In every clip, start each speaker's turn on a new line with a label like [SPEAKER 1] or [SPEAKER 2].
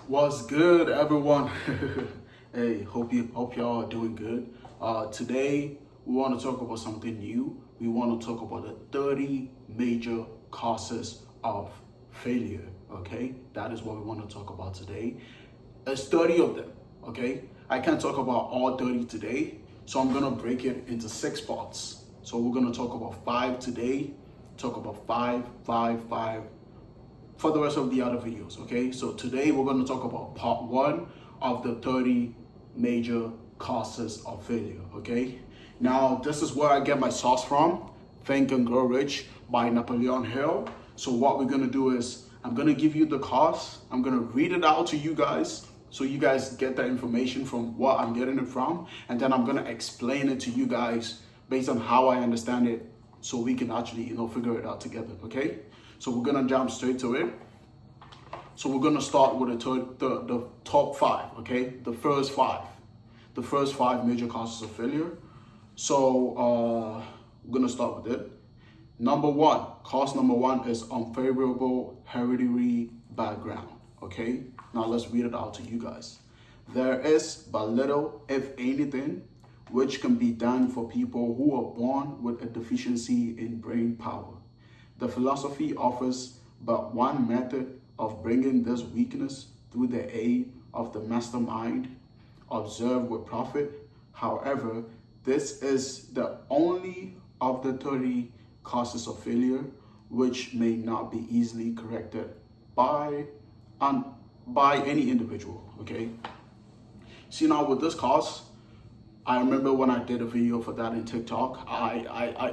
[SPEAKER 1] What's good, everyone? Hey, hope y'all are doing good. Today we want to talk about something new. We want to talk about the 30 major causes of failure. Okay, that is what we want to talk about today. There's 30 of them. Okay, I can't talk about all 30 today, so I'm gonna break it into 6 parts. So we're gonna talk about 5 today. Talk about five for the rest of the other videos, okay? So today we're going to talk about part 1 of the 30 major causes of failure, okay? Now, this is where I get my sauce from, Think and Grow Rich by Napoleon Hill. So what we're going to do is I'm going to give you the cause. I'm going to read it out to you guys so you guys get the information from what I'm getting it from, and then I'm going to explain it to you guys based on how I understand it so we can actually, figure it out together, okay? So we're gonna jump straight to it. So we're gonna start with the top 5, okay? The first five major causes of failure. So we're gonna start with it. Cause number one is unfavorable hereditary background, okay? Now let's read it out to you guys. There is but little, if anything, which can be done for people who are born with a deficiency in brain power. The philosophy offers but one method of bringing this weakness through the aid of the mastermind. Observe with profit. However, this is the only of the 30 causes of failure which may not be easily corrected by any individual. Okay. See, now with this cause, I remember when I did a video for that in TikTok,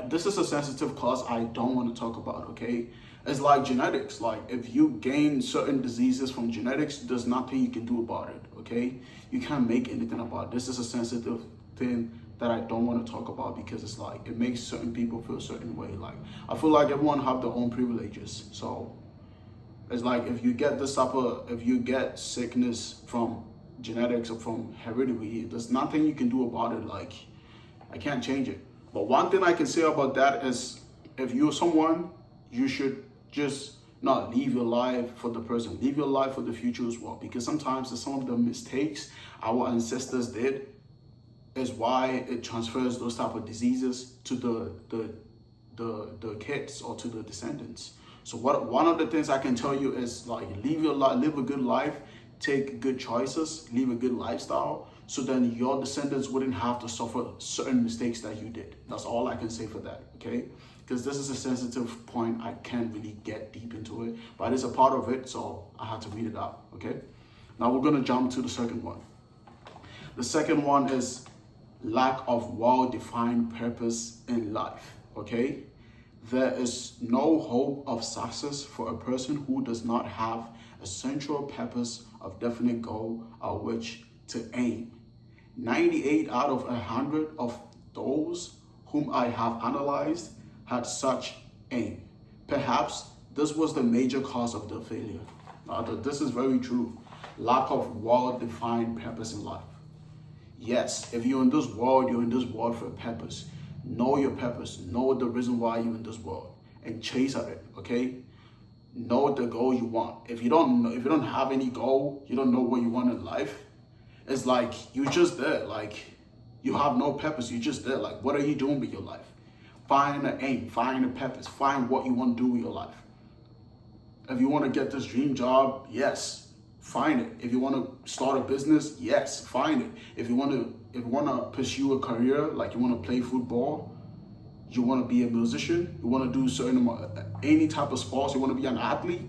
[SPEAKER 1] this is a sensitive cause I don't want to talk about, okay? It's like genetics. Like, if you gain certain diseases from genetics, there's nothing you can do about it, okay? You can't make anything about it. This is a sensitive thing that I don't want to talk about because it's like, it makes certain people feel a certain way. Like, I feel like everyone have their own privileges. So, it's like, if you get sickness from genetics or from heredity, there's nothing you can do about it. Like, I can't change it. But one thing I can say about that is, if you're someone, you should just not live your life for the present, live your life for the future as well, because sometimes some of the mistakes our ancestors did is why it transfers those type of diseases to the kids or to the descendants. So one of the things I can tell you is, like, live a good life, take good choices, live a good lifestyle, so then your descendants wouldn't have to suffer certain mistakes that you did. That's all I can say for that, okay? Because this is a sensitive point, I can't really get deep into it, but it's a part of it, so I had to read it out, okay? Now we're gonna jump to the second one. The second one is lack of well-defined purpose in life, okay? There is no hope of success for a person who does not have a central purpose of definite goal at which to aim. 98 out of 100 of those whom I have analyzed had such aim. Perhaps this was the major cause of their failure. This is very true. Lack of well-defined purpose in life. Yes, if you're in this world, you're in this world for a purpose. Know your purpose. Know the reason why you're in this world and chase at it, okay? Know the goal you want. If you don't have any goal, you don't know what you want in life, it's like you're just there. Like, you have no purpose. You're just there. Like, what are you doing with your life? Find an aim, find a purpose, find what you want to do with your life. If you want to get this dream job, yes, find it. If you want to start a business, yes, find it. If you want to pursue a career, like you want to play football, you want to be a musician, you want to do any type of sports, you want to be an athlete,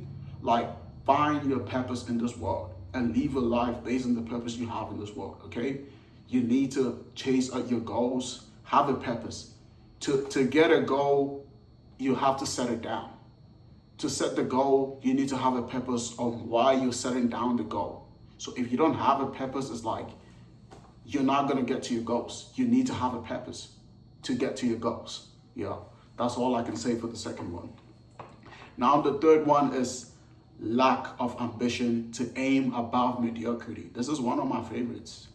[SPEAKER 1] like, find your purpose in this world and live a life based on the purpose you have in this world, okay? You need to chase out your goals, have a purpose. To get a goal, you have to set it down. To set the goal, you need to have a purpose on why you're setting down the goal. So if you don't have a purpose, it's like you're not going to get to your goals. You need to have a purpose to get to your goals. Yeah, that's all I can say for the second one. Now the third one is lack of ambition to aim above mediocrity. This is one of my favorites.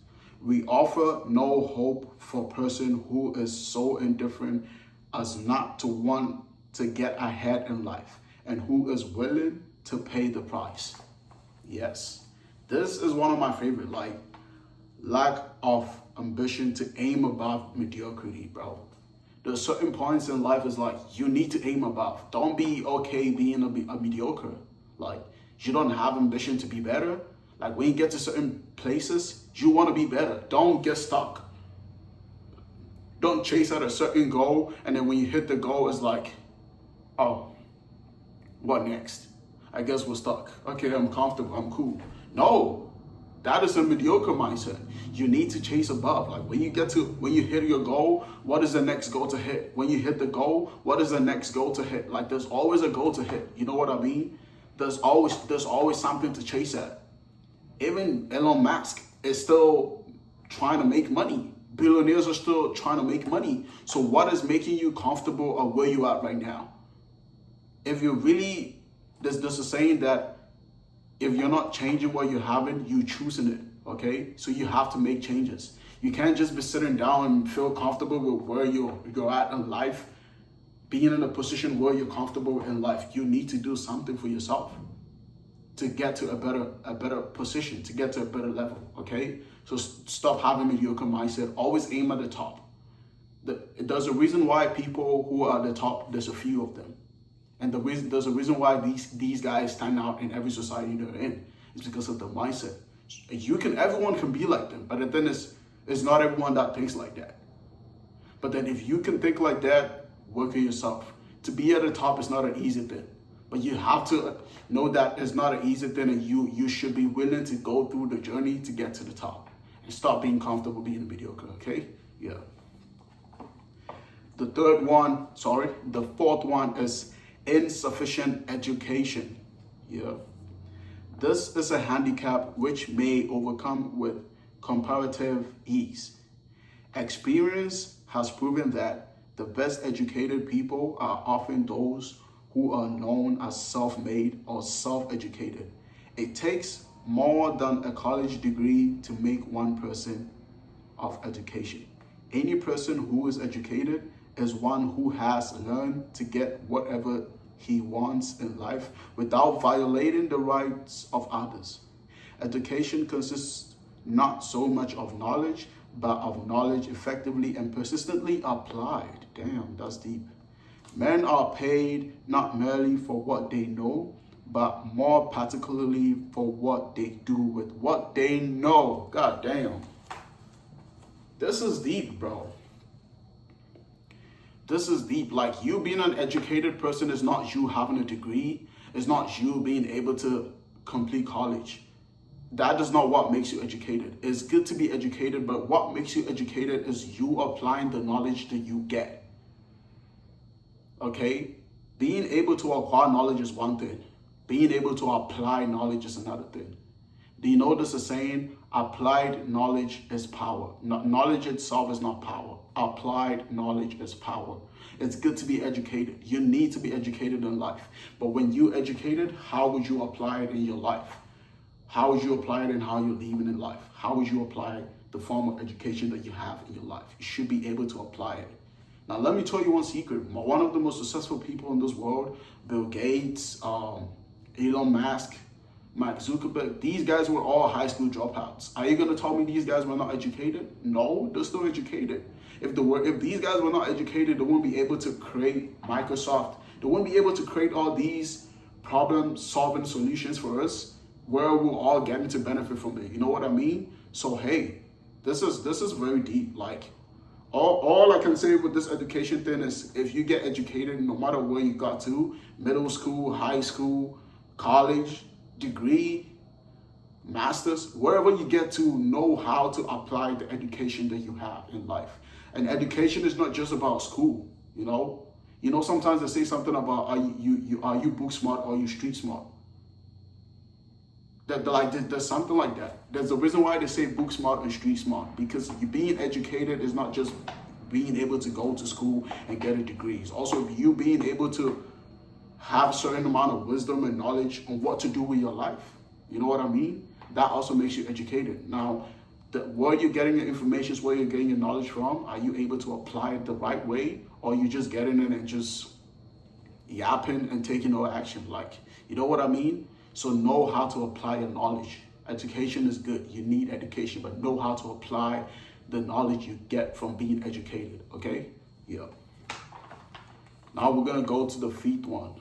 [SPEAKER 1] We offer no hope for a person who is so indifferent as not to want to get ahead in life and who is willing to pay the price. Yes, This is one of my favorite, like lack of ambition to aim above mediocrity, bro. There's certain points in life is like you need to aim above. Don't be okay being a mediocre. Like you don't have ambition to be better. Like when you get to certain places, you want to be better. Don't get stuck. Don't chase at a certain goal, and then when you hit the goal, it's like, oh, what next? I guess we're stuck. Okay, I'm comfortable, I'm cool. No, that is a mediocre mindset. You need to chase above. Like when you hit your goal, what is the next goal to hit? When you hit the goal, what is the next goal to hit? Like there's always a goal to hit. You know what I mean? There's always something to chase at. Even Elon Musk is still trying to make money. Billionaires are still trying to make money. So what is making you comfortable of where you are right now? If you really, there's a saying that if you're not changing what you're having, you choosing it, okay? So you have to make changes. You can't just be sitting down and feel comfortable with where you're at in life, being in a position where you're comfortable in life. You need to do something for yourself to get to a better position, to get to a better level, okay? So stop having a mediocre mindset. Always aim at the top. There's a reason why people who are at the top, there's a few of them. And there's a reason why these guys stand out in every society they're in. It's because of the mindset. Everyone can be like them, but then it's not everyone that thinks like that. But then if you can think like that, work on yourself. To be at the top is not an easy thing. But you have to know that it's not an easy thing, and you should be willing to go through the journey to get to the top. And stop being comfortable being mediocre, okay? Yeah. The fourth one is insufficient education. Yeah. This is a handicap which may overcome with comparative ease. Experience has proven that the best educated people are often those who are known as self-made or self-educated. It takes more than a college degree to make one person of education. Any person who is educated is one who has learned to get whatever he wants in life without violating the rights of others. Education consists not so much of knowledge, but of knowledge effectively and persistently applied. Damn, that's deep. Men are paid not merely for what they know, but more particularly for what they do with what they know. God damn. This is deep, bro. This is deep. Like, you being an educated person is not you having a degree. It's not you being able to complete college. That is not what makes you educated. It's good to be educated, but what makes you educated is you applying the knowledge that you get. Okay? Being able to acquire knowledge is one thing. Being able to apply knowledge is another thing. Do you know this is saying applied knowledge is power? Knowledge itself is not power. Applied knowledge is power. It's good to be educated. You need to be educated in life. But when you're educated, how would you apply it in your life? How would you apply it in how you're living in life? How would you apply the form of education that you have in your life? You should be able to apply it. Now, let me tell you one secret. One of the most successful people in this world, Bill Gates, Elon Musk, Mark Zuckerberg, these guys were all high school dropouts. Are you going to tell me these guys were not educated? No, they're still educated. If these guys were not educated, they wouldn't be able to create Microsoft. They wouldn't be able to create all these problem-solving solutions for us where we're all getting to benefit from it. You know what I mean? So, hey, this is very deep. Like, all I can say with this education thing is if you get educated, no matter where you got to, middle school, high school, college, degree, masters, wherever you get to, know how to apply the education that you have in life. And education is not just about school, you know. You know, sometimes they say something about are you book smart or are you street smart? There's something like that. There's a reason why they say book smart and street smart, because you being educated is not just being able to go to school and get a degree. It's also you being able to have a certain amount of wisdom and knowledge on what to do with your life. You know what I mean? That also makes you educated. Now, where you're getting your information, where you're getting your knowledge from, are you able to apply it the right way, or are you just getting it and just yapping and taking no action? Like, you know what I mean? So know how to apply your knowledge. Education is good. You need education, but know how to apply the knowledge you get from being educated, okay? Yeah. Now we're gonna go to the 5th one.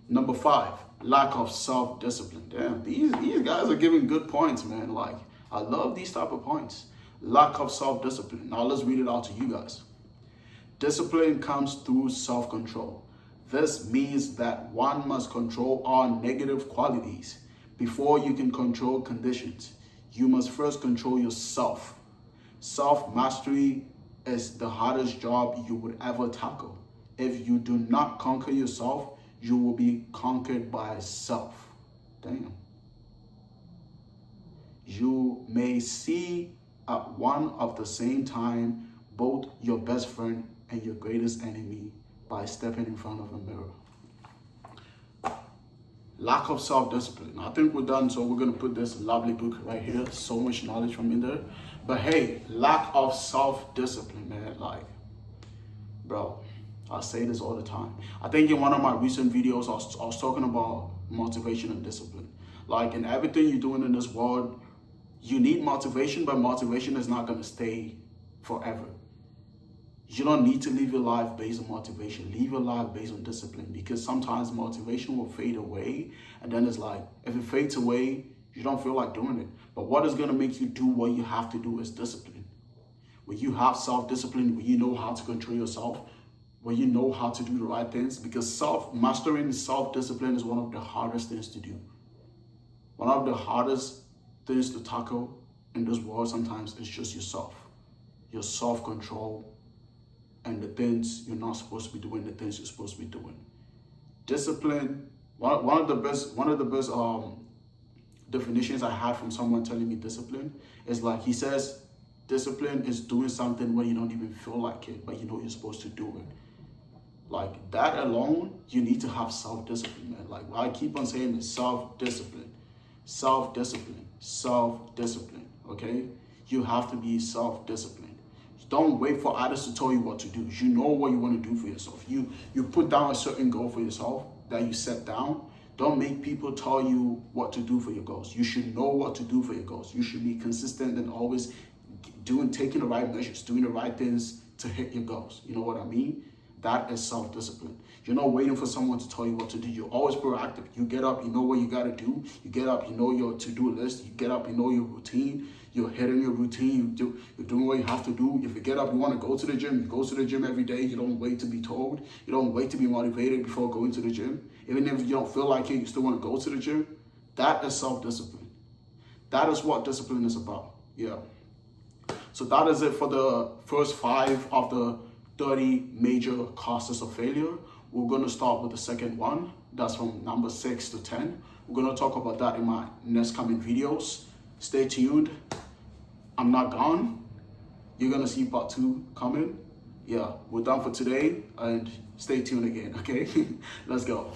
[SPEAKER 1] Number 5, lack of self-discipline. Damn, these guys are giving good points, man. Like, I love these type of points. Lack of self-discipline. Now let's read it out to you guys. Discipline comes through self-control. This means that one must control all negative qualities before you can control conditions. You must first control yourself. Self-mastery is the hardest job you would ever tackle. If you do not conquer yourself, you will be conquered by self. Damn. You may see at one of the same time both your best friend and your greatest enemy by stepping in front of a mirror. Lack of self-discipline. I think we're done, so we're gonna put this lovely book right here. So much knowledge from in there. But hey, lack of self-discipline, man. Like, bro, I say this all the time. I think in one of my recent videos, I was talking about motivation and discipline. Like, in everything you're doing in this world, you need motivation, but motivation is not gonna stay forever. You don't need to live your life based on motivation. Live your life based on discipline, because sometimes motivation will fade away, and then it's like, if it fades away, you don't feel like doing it. But what is going to make you do what you have to do is discipline. When you have self-discipline, when you know how to control yourself, when you know how to do the right things, because mastering self-discipline is one of the hardest things to do. One of the hardest things to tackle in this world sometimes is just yourself. Your self-control, and the things you're not supposed to be doing, the things you're supposed to be doing. Discipline, one of the best definitions I had from someone telling me discipline is like, he says, discipline is doing something when you don't even feel like it, but you know you're supposed to do it. Like, that alone, you need to have self-discipline, man. Like, what I keep on saying is self-discipline, self-discipline, self-discipline, okay? You have to be self-disciplined. Don't wait for others to tell you what to do. You know what you want to do for yourself. You put down a certain goal for yourself that you set down. Don't make people tell you what to do for your goals. You should know what to do for your goals. You should be consistent and always taking the right measures, doing the right things to hit your goals. You know what I mean? That is self-discipline. You're not waiting for someone to tell you what to do. You're always proactive. You get up, you know what you got to do. You get up, you know your to-do list. You get up, you know your routine. You're hitting your routine. You're doing what you have to do. If you get up, you want to go to the gym, you go to the gym every day. You don't wait to be told. You don't wait to be motivated before going to the gym. Even if you don't feel like it, you still want to go to the gym. That is self-discipline. That is what discipline is about. Yeah. So that is it for the first 5 of the 30 major causes of failure. We're going to start with the second one. That's from number 6 to 10. We're going to talk about that in my next coming videos. Stay tuned. I'm not gone. You're going to see part 2 coming. Yeah, we're done for today, and stay tuned again, okay? Let's go.